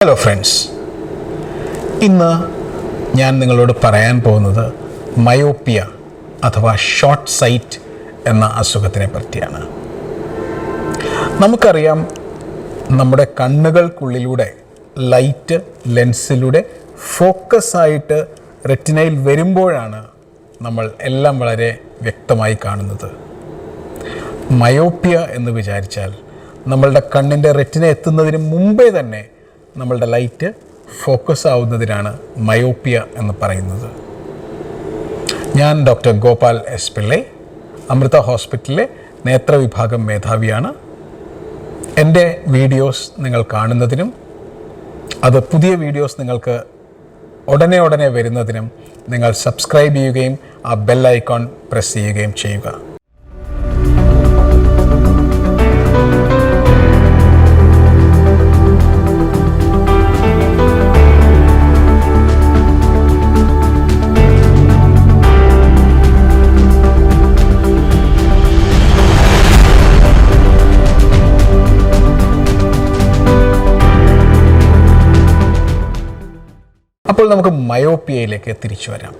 Hello friends, ഇന്ന് ഞാൻ നിങ്ങളോട് പറയാൻ പോകുന്നത് മയോപ്പിയ അഥവാ ഷോർട്ട് സൈറ്റ് എന്ന അസുഖത്തിനെ പറ്റിയാണ്. നമുക്കറിയാം, നമ്മുടെ കണ്ണുകൾക്കുള്ളിലൂടെ ലൈറ്റ് ലെൻസിലൂടെ ഫോക്കസായിട്ട് റെറ്റിനയിൽ വരുമ്പോഴാണ് നമ്മൾ എല്ലാം വളരെ വ്യക്തമായി കാണുന്നത്. മയോപ്പിയ എന്ന് വിചാരിച്ചാൽ നമ്മളുടെ കണ്ണിൻ്റെ റെറ്റിന എത്തുന്നതിന് മുമ്പേ തന്നെ നമ്മളുടെ ലൈറ്റ് ഫോക്കസ് ആവുന്നതിനാണ് മയോപ്പിയ എന്ന് പറയുന്നത്. ഞാൻ ഡോക്ടർ ഗോപാൽ എസ് പിള്ളൈ, അമൃത ഹോസ്പിറ്റലിലെ നേത്രവിഭാഗം മേധാവിയാണ്. എൻ്റെ വീഡിയോസ് നിങ്ങൾ കാണുന്നതിനും അത് പുതിയ വീഡിയോസ് നിങ്ങൾക്ക് ഉടനെ വരുന്നതിനും നിങ്ങൾ സബ്സ്ക്രൈബ് ചെയ്യുകയും ആ ബെൽ ഐക്കോൺ പ്രസ് ചെയ്യുകയും ചെയ്യുക. അപ്പോൾ നമുക്ക് മയോപ്പിയയിലേക്ക് തിരിച്ചു വരാം.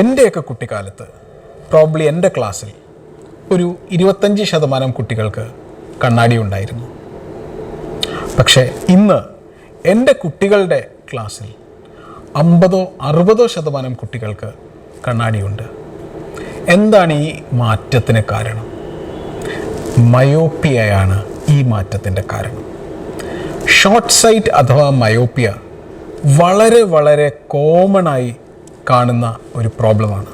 എൻ്റെയൊക്കെ കുട്ടിക്കാലത്ത്, പ്രോബ്ലി എൻ്റെ ക്ലാസ്സിൽ ഒരു 25% കുട്ടികൾക്ക് കണ്ണാടി ഉണ്ടായിരുന്നു. പക്ഷേ ഇന്ന് എൻ്റെ കുട്ടികളുടെ ക്ലാസ്സിൽ 50-60% കുട്ടികൾക്ക് കണ്ണാടിയുണ്ട്. എന്താണ് ഈ മാറ്റത്തിന് കാരണം? മയോപ്പിയയാണ് ഈ മാറ്റത്തിൻ്റെ കാരണം. ഷോർട്ട് സൈറ്റ് അഥവാ മയോപ്പിയ വളരെ കോമണായി കാണുന്ന ഒരു പ്രോബ്ലമാണ്.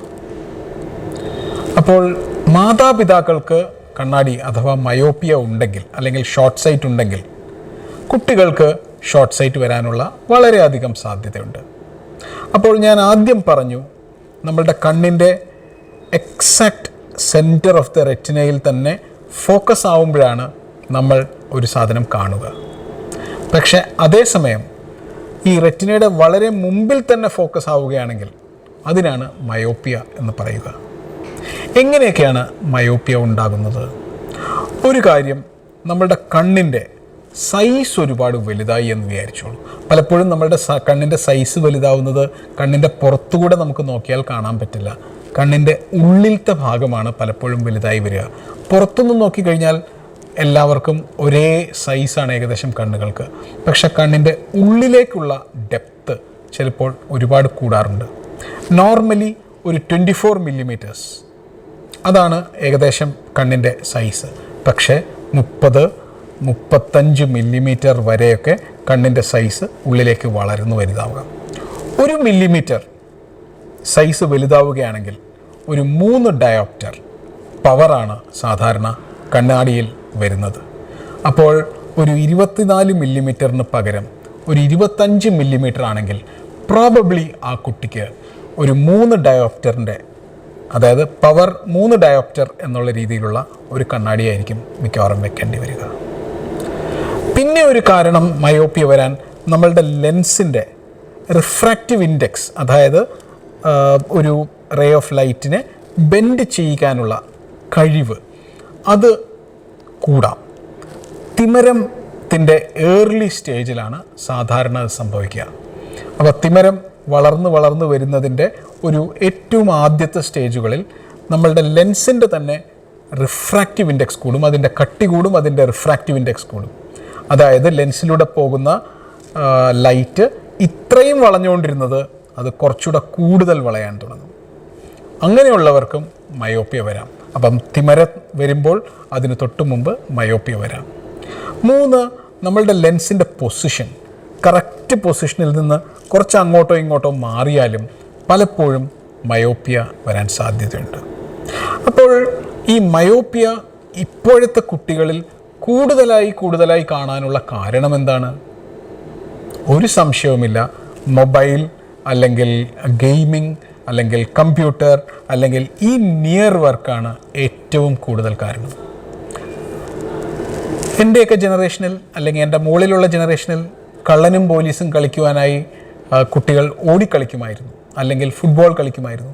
അപ്പോൾ മാതാപിതാക്കൾക്ക് കണ്ണാടി അഥവാ മയോപ്പിയ ഉണ്ടെങ്കിൽ, അല്ലെങ്കിൽ ഷോർട്ട് സൈറ്റ് ഉണ്ടെങ്കിൽ, കുട്ടികൾക്ക് ഷോർട്ട് സൈറ്റ് വരാനുള്ള വളരെയധികം സാധ്യതയുണ്ട്. അപ്പോൾ ഞാൻ ആദ്യം പറഞ്ഞു, നമ്മളുടെ കണ്ണിൻ്റെ എക്സാക്റ്റ് സെൻറ്റർ ഓഫ് ദ റെറ്റിനയിൽ തന്നെ ഫോക്കസ് ആവുമ്പോഴാണ് നമ്മൾ ഒരു സാധനം കാണുക. പക്ഷേ അതേസമയം ഈ റെറ്റിനയുടെ വളരെ മുമ്പിൽ തന്നെ ഫോക്കസ് ആവുകയാണെങ്കിൽ അതിനാണ് മയോപ്പിയ എന്ന് പറയുക. എങ്ങനെയൊക്കെയാണ് മയോപ്പിയ ഉണ്ടാകുന്നത്? ഒരു കാര്യം, നമ്മളുടെ കണ്ണിൻ്റെ സൈസ് ഒരുപാട് വലുതായി എന്ന് വിചാരിച്ചോളൂ. പലപ്പോഴും നമ്മളുടെ കണ്ണിൻ്റെ സൈസ് വലുതാവുന്നത് കണ്ണിൻ്റെ പുറത്തുകൂടെ നമുക്ക് നോക്കിയാൽ കാണാൻ പറ്റില്ല. കണ്ണിൻ്റെ ഉള്ളിലത്തെ ഭാഗമാണ് പലപ്പോഴും വലുതായി വരിക. പുറത്തുനിന്ന് നോക്കിക്കഴിഞ്ഞാൽ എല്ലാവർക്കും ഒരേ സൈസാണ് ഏകദേശം കണ്ണുകൾക്ക്. പക്ഷെ കണ്ണിൻ്റെ ഉള്ളിലേക്കുള്ള ഡെപ്ത്ത് ചിലപ്പോൾ ഒരുപാട് കൂടാറുണ്ട്. നോർമലി ഒരു 24 മില്ലിമീറ്റേഴ്സ്, അതാണ് ഏകദേശം കണ്ണിൻ്റെ സൈസ്. പക്ഷേ 30-35 മില്ലിമീറ്റർ വരെയൊക്കെ കണ്ണിൻ്റെ സൈസ് ഉള്ളിലേക്ക് വളർന്നു വലുതാവുക. 1 മില്ലിമീറ്റർ സൈസ് വലുതാവുകയാണെങ്കിൽ ഒരു 3 ഡയോപ്റ്റർ പവറാണ് സാധാരണ കണ്ണാടിയിൽ വരുന്നത്. അപ്പോൾ ഒരു 24 മില്ലിമീറ്ററിന് പകരം ഒരു 25 മില്ലിമീറ്റർ ആണെങ്കിൽ പ്രോബബ്ലി ആ കുട്ടിക്ക് ഒരു 3 ഡയോപ്റ്ററിൻ്റെ, അതായത് പവർ 3 ഡയോപ്റ്റർ എന്നുള്ള രീതിയിലുള്ള ഒരു കണ്ണാടിയായിരിക്കും മിക്കവാറും വെക്കേണ്ടി വരിക. പിന്നെ ഒരു കാരണം മയോപ്പിയ വരാൻ നമ്മളുടെ ലെൻസിൻ്റെ റിഫ്രാക്റ്റീവ് ഇൻഡെക്സ്, അതായത് ഒരു റേ ഓഫ് ലൈറ്റിനെ ബെൻഡ് ചെയ്യിക്കാനുള്ള കഴിവ്, അത് കൂടാം. തിമിരത്തിൻ്റെ ഏർലി സ്റ്റേജിലാണ് സാധാരണ അത് സംഭവിക്കുക. അപ്പോൾ തിമിരം വളർന്ന് വരുന്നതിൻ്റെ ഒരു ഏറ്റവും ആദ്യത്തെ സ്റ്റേജുകളിൽ നമ്മളുടെ ലെൻസിൻ്റെ തന്നെ റിഫ്രാക്റ്റീവ് ഇൻഡെക്സ് കൂടും, അതിൻ്റെ കട്ടി കൂടും, അതിൻ്റെ റിഫ്രാക്റ്റീവ് ഇൻഡെക്സ് കൂടും. അതായത് ലെൻസിലൂടെ പോകുന്ന ലൈറ്റ് ഇത്രയും വളഞ്ഞുകൊണ്ടിരുന്നത് അത് കുറച്ചുകൂടെ കൂടുതൽ വളയാൻ തുടങ്ങും. അങ്ങനെയുള്ളവർക്കും മയോപ്പിയ വരാം. അപ്പം തിമിരം വരുമ്പോൾ അതിന് തൊട്ട് മുമ്പ് മയോപ്പിയ വരാം. 3, നമ്മളുടെ ലെൻസിൻ്റെ പൊസിഷൻ, കറക്റ്റ് പൊസിഷനിൽ നിന്ന് കുറച്ച് അങ്ങോട്ടോ ഇങ്ങോട്ടോ മാറിയാലും പലപ്പോഴും മയോപ്പിയ വരാൻ സാധ്യതയുണ്ട്. അപ്പോൾ ഈ മയോപ്പിയ ഇപ്പോഴത്തെ കുട്ടികളിൽ കൂടുതലായി കാണാനുള്ള കാരണം എന്താണ്? ഒരു സംശയവുമില്ല, മൊബൈൽ അല്ലെങ്കിൽ ഗെയിമിംഗ് അല്ലെങ്കിൽ കമ്പ്യൂട്ടർ അല്ലെങ്കിൽ ഈ നിയർ വർക്കാണ് ഏറ്റവും കൂടുതൽ കാരണം. എൻ്റെയൊക്കെ ജനറേഷനിൽ, അല്ലെങ്കിൽ എൻ്റെ മുകളിലുള്ള ജനറേഷനിൽ കള്ളനും പോലീസും കളിക്കുവാനായി കുട്ടികൾ ഓടിക്കളിക്കുമായിരുന്നു, അല്ലെങ്കിൽ ഫുട്ബോൾ കളിക്കുമായിരുന്നു.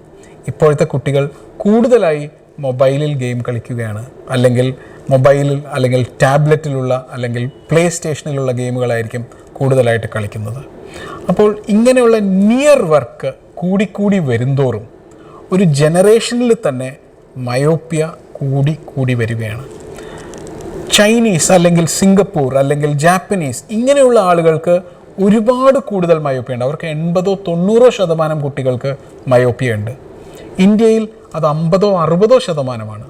ഇപ്പോഴത്തെ കുട്ടികൾ കൂടുതലായി മൊബൈലിൽ ഗെയിം കളിക്കുകയാണ്, അല്ലെങ്കിൽ മൊബൈലിൽ അല്ലെങ്കിൽ ടാബ്ലറ്റിലുള്ള അല്ലെങ്കിൽ പ്ലേ സ്റ്റേഷനിലുള്ള ഗെയിമുകളായിരിക്കും കൂടുതലായിട്ട് കളിക്കുന്നത്. അപ്പോൾ ഇങ്ങനെയുള്ള നിയർ വർക്ക് കൂടിക്കൂടി വരുന്തോറും ഒരു ജനറേഷനിൽ തന്നെ മയോപ്പിയ കൂടി വരികയാണ്. ചൈനീസ് അല്ലെങ്കിൽ സിംഗപ്പൂർ അല്ലെങ്കിൽ ജാപ്പനീസ് ഇങ്ങനെയുള്ള ആളുകൾക്ക് ഒരുപാട് കൂടുതൽ മയോപ്പിയ ഉണ്ട്. അവർക്ക് 80-90% കുട്ടികൾക്ക് മയോപ്പിയ ഉണ്ട്. ഇന്ത്യയിൽ അത് 50-60%.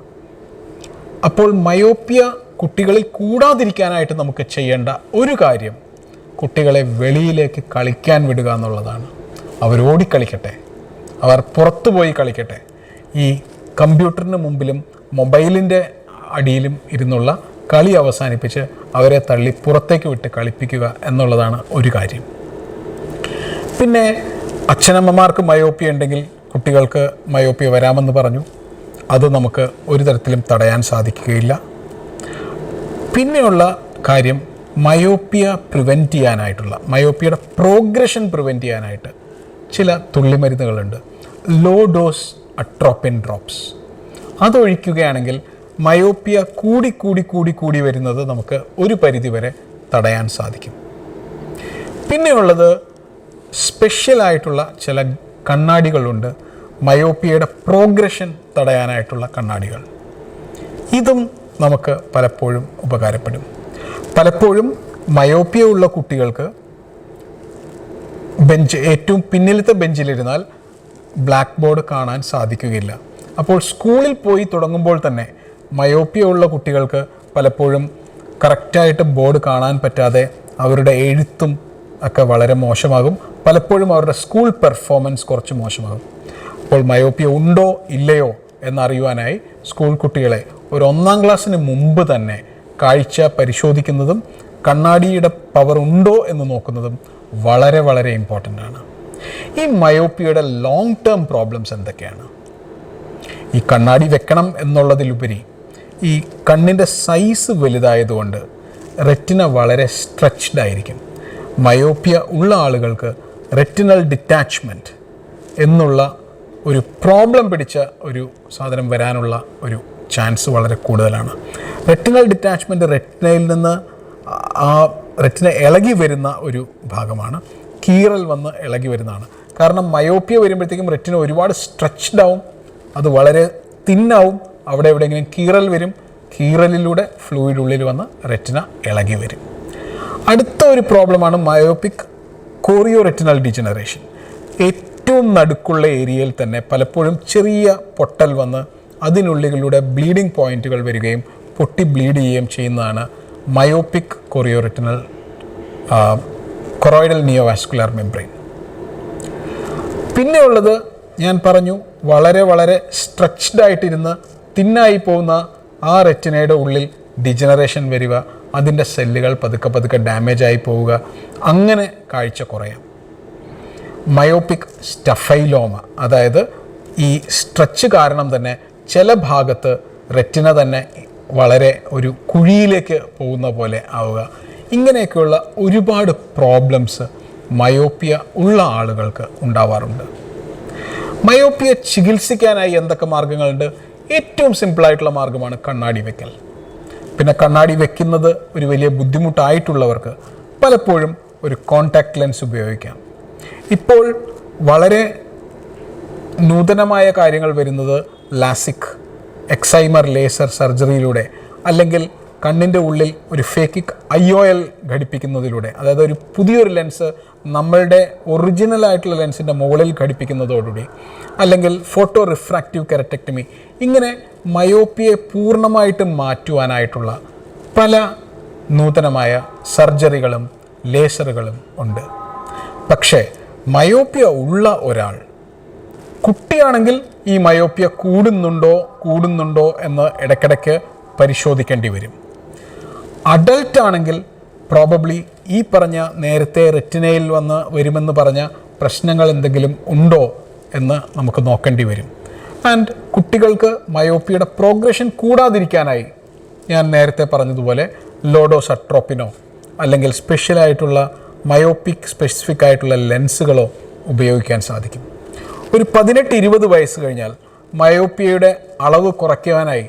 അപ്പോൾ മയോപ്പിയ കുട്ടികളിൽ കൂടാതിരിക്കാനായിട്ട് നമുക്ക് ചെയ്യേണ്ട ഒരു കാര്യം കുട്ടികളെ വെളിയിലേക്ക് കളിക്കാൻ വിടുക എന്നുള്ളതാണ്. അവർ ഓടിക്കളിക്കട്ടെ, അവർ പുറത്തു പോയി കളിക്കട്ടെ. ഈ കമ്പ്യൂട്ടറിന് മുമ്പിലും മൊബൈലിൻ്റെ അടിയിലും ഇരുന്നുള്ള കളി അവസാനിപ്പിച്ച് അവരെ തള്ളി പുറത്തേക്ക് വിട്ട് കളിപ്പിക്കുക എന്നുള്ളതാണ് ഒരു കാര്യം. പിന്നെ അച്ഛനമ്മമാർക്ക് മയോപ്പിയ ഉണ്ടെങ്കിൽ കുട്ടികൾക്ക് മയോപ്പിയ വരാമെന്ന് പറഞ്ഞു. അത് നമുക്ക് ഒരു തരത്തിലും തടയാൻ സാധിക്കുകയില്ല. പിന്നെയുള്ള കാര്യം മയോപ്പിയ പ്രിവെൻറ്റ് ചെയ്യാനായിട്ടുള്ള, മയോപ്പിയയുടെ പ്രോഗ്രഷൻ പ്രിവെൻറ്റ് ചെയ്യാനായിട്ട് ചില തുള്ളിമരുന്നുകളുണ്ട്. Low dose atropine drops. അതൊഴിക്കുകയാണെങ്കിൽ മയോപ്പിയ കൂടി വരുന്നത് നമുക്ക് ഒരു പരിധിവരെ തടയാൻ സാധിക്കും. പിന്നെയുള്ളത് സ്പെഷ്യലായിട്ടുള്ള ചില കണ്ണാടികളുണ്ട്, മയോപ്പിയയുടെ പ്രോഗ്രഷൻ തടയാനായിട്ടുള്ള കണ്ണാടികൾ. ഇതും നമുക്ക് പലപ്പോഴും ഉപകാരപ്പെടും. പലപ്പോഴും മയോപ്പിയ ഉള്ള കുട്ടികൾക്ക് ഏറ്റവും പിന്നിലത്തെ ബെഞ്ചിലിരുന്നാൽ ബ്ലാക്ക് ബോർഡ് കാണാൻ സാധിക്കുകയില്ല. അപ്പോൾ സ്കൂളിൽ പോയി തുടങ്ങുമ്പോൾ തന്നെ മയോപ്പിയ ഉള്ള കുട്ടികൾക്ക് പലപ്പോഴും കറക്റ്റായിട്ട് ബോർഡ് കാണാൻ പറ്റാതെ അവരുടെ എഴുത്തും ഒക്കെ വളരെ മോശമാകും. പലപ്പോഴും അവരുടെ സ്കൂൾ പെർഫോമൻസ് കുറച്ച് മോശമാകും. അപ്പോൾ മയോപ്പിയ ഉണ്ടോ ഇല്ലയോ എന്നറിയുവാനായി സ്കൂൾ കുട്ടികളെ ഒരു 1-ാം ക്ലാസ്സിന് മുമ്പ് തന്നെ കാഴ്ച പരിശോധിക്കുന്നതും കണ്ണാടിയുടെ പവർ ഉണ്ടോ എന്ന് നോക്കുന്നതും വളരെ ഇമ്പോർട്ടൻ്റ് ആണ്. ഈ മയോപ്പിയയുടെ ലോങ് ടേം പ്രോബ്ലംസ് എന്തൊക്കെയാണ്? ഈ കണ്ണാടി വെക്കണം എന്നുള്ളതിലുപരി ഈ കണ്ണിൻ്റെ സൈസ് വലുതായതുകൊണ്ട് റെറ്റിന വളരെ സ്ട്രെച്ച്ഡ് ആയിരിക്കും. മയോപ്പിയ ഉള്ള ആളുകൾക്ക് റെറ്റിനൽ ഡിറ്റാച്ച്മെൻറ്റ് എന്നുള്ള ഒരു പ്രോബ്ലം പിടിച്ച ഒരു സാധനം വരാനുള്ള ഒരു ചാൻസ് വളരെ കൂടുതലാണ്. റെറ്റിനൽ ഡിറ്റാച്ച്മെൻറ്റ് റെറ്റിനയിൽ നിന്ന് ആ റെറ്റിന ഇളകി വരുന്ന ഒരു ഭാഗമാണ്. കീറൽ വന്ന് ഇളകി വരുന്നതാണ്. കാരണം മയോപ്പിയ വരുമ്പോഴത്തേക്കും റെറ്റിന ഒരുപാട് സ്ട്രെച്ച്ഡ് ആവും, അത് വളരെ തിന്നാവും, അവിടെ എവിടെയെങ്കിലും കീറൽ വരും, കീറലിലൂടെ ഫ്ലൂയിഡ് ഉള്ളിൽ വന്ന് റെറ്റിന ഇളകി വരും. അടുത്ത ഒരു പ്രോബ്ലമാണ് മയോപിക് കോറിയോ റെറ്റിനൽ ഡിജനറേഷൻ. ഏറ്റവും നടുക്കുള്ള ഏരിയയിൽ തന്നെ പലപ്പോഴും ചെറിയ പൊട്ടൽ വന്ന് അതിനുള്ളിലൂടെ ബ്ലീഡിംഗ് പോയിന്റുകൾ വരികയും പൊട്ടി ബ്ലീഡ് ചെയ്യുകയും ചെയ്യുന്നതാണ് myopic chorio retinal കൊറോയിഡൽ neovascular membrane. പിന്നെ ഉള്ളത് ഞാൻ പറഞ്ഞു, വളരെ സ്ട്രെച്ച്ഡ് ആയിട്ടിരുന്ന് തിന്നായി പോകുന്ന ആ റെറ്റിനയുടെ ഉള്ളിൽ ഡിജനറേഷൻ വരിക, അതിൻ്റെ സെല്ലുകൾ പതുക്കെ ഡാമേജ് ആയി പോവുക, അങ്ങനെ കാഴ്ച കുറയാം. മയോപിക് സ്റ്റഫൈലോമ, അതായത് ഈ സ്ട്രെച്ച് കാരണം തന്നെ ചില ഭാഗത്ത് റെറ്റിന തന്നെ വളരെ ഒരു കുഴിയിലേക്ക് പോകുന്ന പോലെ ആവുക, ഇങ്ങനെയൊക്കെയുള്ള ഒരുപാട് പ്രോബ്ലംസ് മയോപ്പിയ ഉള്ള ആളുകൾക്ക് ഉണ്ടാവാറുണ്ട്. മയോപ്പിയ ചികിത്സിക്കാനായി എന്തൊക്കെ മാർഗങ്ങളുണ്ട്? ഏറ്റവും സിമ്പിളായിട്ടുള്ള മാർഗമാണ് കണ്ണാടി വെക്കൽ. പിന്നെ കണ്ണാടി വെക്കുന്നത് ഒരു വലിയ ബുദ്ധിമുട്ടായിട്ടുള്ളവർക്ക് പലപ്പോഴും ഒരു കോണ്ടാക്ട് ലെൻസ് ഉപയോഗിക്കാം. ഇപ്പോൾ വളരെ നൂതനമായ കാര്യങ്ങൾ വരുന്നത് ലാസിക്, എക്സൈമർ ലേസർ സർജറിയിലൂടെ, അല്ലെങ്കിൽ കണ്ണിൻ്റെ ഉള്ളിൽ ഒരു ഫേക്കിക് IOL ഘടിപ്പിക്കുന്നതിലൂടെ, അതായത് ഒരു പുതിയൊരു ലെൻസ് നമ്മളുടെ ഒറിജിനലായിട്ടുള്ള ലെൻസിൻ്റെ മുകളിൽ ഘടിപ്പിക്കുന്നതോടുകൂടി, അല്ലെങ്കിൽ ഫോട്ടോ റിഫ്രാക്റ്റീവ് കെരറ്റക്ടമി, ഇങ്ങനെ മയോപ്പിയെ പൂർണ്ണമായിട്ട് മാറ്റുവാനായിട്ടുള്ള പല നൂതനമായ സർജറികളും ലേസറുകളും ഉണ്ട്. പക്ഷേ മയോപ്പിയ ഉള്ള ഒരാൾ, കുട്ടിയാണെങ്കിൽ ഈ മയോപ്പിയ കൂടുന്നുണ്ടോ എന്ന് ഇടയ്ക്കിടയ്ക്ക് പരിശോധിക്കേണ്ടി വരും. അഡൽട്ട് ആണെങ്കിൽ പ്രോബബ്ലി ഈ പറഞ്ഞ നേരത്തെ റെറ്റിനയിൽ വരുമെന്ന് പറഞ്ഞ പ്രശ്നങ്ങൾ എന്തെങ്കിലും ഉണ്ടോ എന്ന് നമുക്ക് നോക്കേണ്ടി വരും. ആൻഡ് കുട്ടികൾക്ക് മയോപ്പിയുടെ പ്രോഗ്രഷൻ കൂടാതിരിക്കാനായി ഞാൻ നേരത്തെ പറഞ്ഞതുപോലെ ലോഡോസ് അട്രോപ്പിനോ അല്ലെങ്കിൽ സ്പെഷ്യലായിട്ടുള്ള മയോപ്പിക് സ്പെസിഫിക് ആയിട്ടുള്ള ലെൻസുകളോ ഉപയോഗിക്കാൻ സാധിക്കും. ഒരു 18-20 വയസ്സ് കഴിഞ്ഞാൽ മയോപ്പിയയുടെ അളവ് കുറയ്ക്കുവാനായി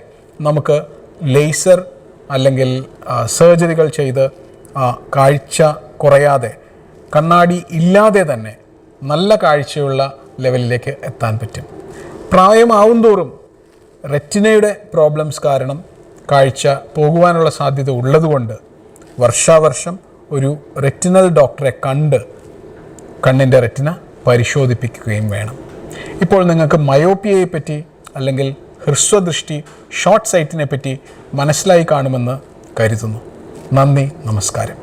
നമുക്ക് ലേസർ അല്ലെങ്കിൽ സർജറികൾ ചെയ്ത് കാഴ്ച കുറയാതെ കണ്ണാടി ഇല്ലാതെ തന്നെ നല്ല കാഴ്ചയുള്ള ലെവലിലേക്ക് എത്താൻ പറ്റും. പ്രായമാവും തോറും റെറ്റിനയുടെ പ്രോബ്ലംസ് കാരണം കാഴ്ച പോകുവാനുള്ള സാധ്യത ഉള്ളതുകൊണ്ട് വർഷാവർഷം ഒരു റെറ്റിനൽ ഡോക്ടറെ കണ്ട് കണ്ണിൻ്റെ റെറ്റിന പരിശോധിപ്പിക്കുകയും വേണം. ഇപ്പോൾ നിങ്ങൾക്ക് മയോപ്പിയയെ പറ്റി അല്ലെങ്കിൽ ഹ്രസ്വദൃഷ്ടി ഷോർട്ട് സൈറ്റിനെ പറ്റി മനസ്സിലായി കാണുമെന്ന് കരുതുന്നു. നന്ദി, നമസ്കാരം.